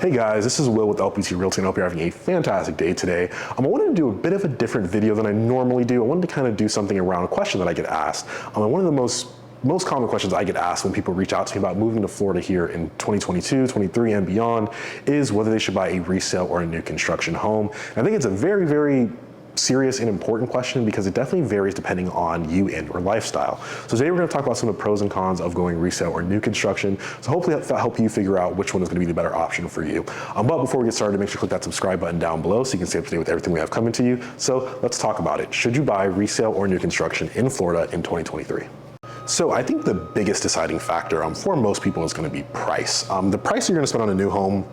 Hey guys, this is Will with LPT Realty, and I hope you're having a fantastic day today. I wanted to do a bit of a different video than I normally do. I wanted to kind of do something around a question that I get asked. One of the most common questions I get asked when people reach out to me about moving to Florida here in 2022, 23, and beyond is whether they should buy a resale or a new construction home. And I think it's a very, very serious and important question because it definitely varies depending on you and your lifestyle. So today we're going to talk about some of the pros and cons of going resale or new construction. So hopefully that'll help you figure out which one is going to be the better option for you. But before we get started, make sure to click that subscribe button down below so you can stay up to date with everything we have coming to you. So let's talk about it. Should you buy resale or new construction in Florida in 2023? So I think the biggest deciding factor for most people is going to be price. The price you're going to spend on a new home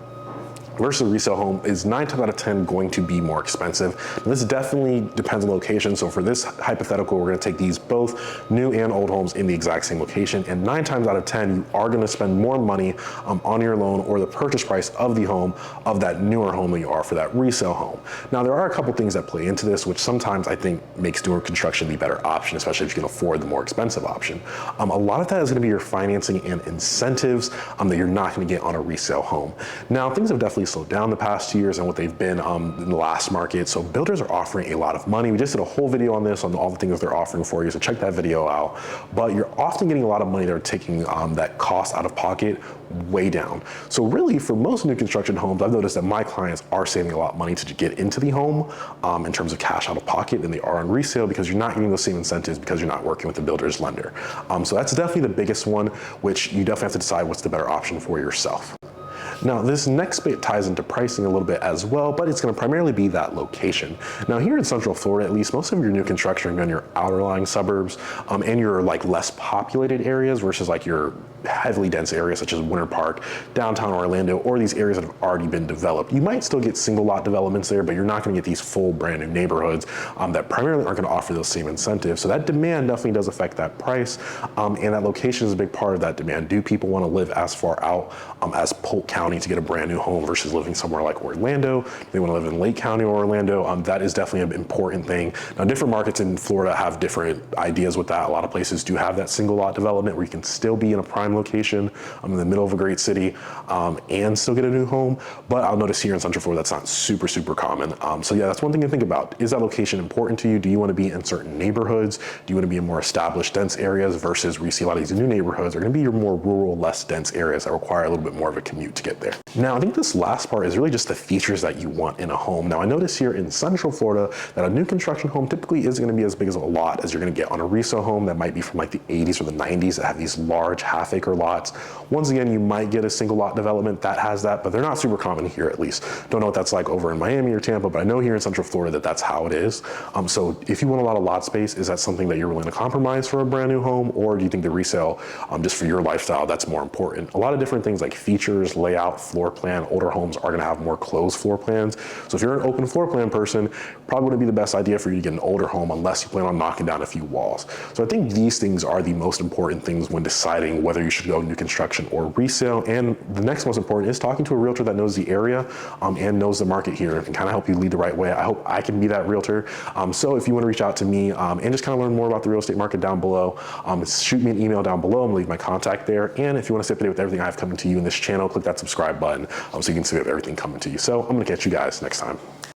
versus a resale home is 9 times out of 10 going to be more expensive. Now, this definitely depends on location. So for this hypothetical, we're gonna take these both new and old homes in the exact same location. And 9 times out of 10, you are gonna spend more money on your loan or the purchase price of the home of that newer home than you are for that resale home. Now, there are a couple things that play into this, which sometimes I think makes newer construction the better option, especially if you can afford the more expensive option. A lot of that is gonna be your financing and incentives that you're not gonna get on a resale home. Now, things have definitely slowed down the past 2 years and what they've been in the last market. So builders are offering a lot of money. We just did a whole video on this, on all the things they're offering for you. So check that video out. But you're often getting a lot of money. They're taking that cost out of pocket way down. So really for most new construction homes, I've noticed that my clients are saving a lot of money to get into the home in terms of cash out of pocket than they are on resale because you're not getting those same incentives because you're not working with the builder's lender. So that's definitely the biggest one, which you definitely have to decide what's the better option for yourself. Now, this next bit ties into pricing a little bit as well, but it's going to primarily be that location. Now, here in Central Florida, at least, most of your new construction are going to be in your outer-lying suburbs and your less populated areas versus your heavily dense areas such as Winter Park, downtown Orlando, or these areas that have already been developed. You might still get single lot developments there, but you're not going to get these full brand new neighborhoods that primarily aren't going to offer those same incentives. So that demand definitely does affect that price, and that location is a big part of that demand. Do people want to live as far out as Polk County to get a brand new home versus living somewhere like Orlando? They want to live in Lake County or Orlando. That is definitely an important thing. Now, different markets in Florida have different ideas with that. A lot of places do have that single lot development where you can still be in a prime location in the middle of a great city and still get a new home. But I'll notice here in Central Florida, that's not super, super common. So yeah, that's one thing to think about. Is that location important to you? Do you want to be in certain neighborhoods? Do you want to be in more established, dense areas versus where you see a lot of these new neighborhoods are going to be your more rural, less dense areas that require a little bit more of a commute to get there. Now, I think this last part is really just the features that you want in a home. Now, I notice here in Central Florida that a new construction home typically isn't going to be as big as a lot as you're going to get on a resale home that might be from the 80s or the 90s that have these large half-acre lots. Once again, you might get a single lot development that has that, but they're not super common here at least. Don't know what that's like over in Miami or Tampa, but I know here in Central Florida that that's how it is. So if you want a lot of lot space, is that something that you're willing to compromise for a brand new home? Or do you think the resale, just for your lifestyle, that's more important? A lot of different things like features, layout, floor plan. Older homes are going to have more closed floor plans. So if you're an open floor plan person, probably wouldn't be the best idea for you to get an older home unless you plan on knocking down a few walls. So I think these things are the most important things when deciding whether you should go new construction or resale. And the next most important is talking to a realtor that knows the area and knows the market here and kind of help you lead the right way. I hope I can be that realtor. So if you want to reach out to me and just kind of learn more about the real estate market down below, shoot me an email down below. I'm gonna leave my contact there. And if you want to stay up to date with everything I have coming to you in this channel, click that subscribe button so you can see everything coming to you. So I'm gonna catch you guys next time.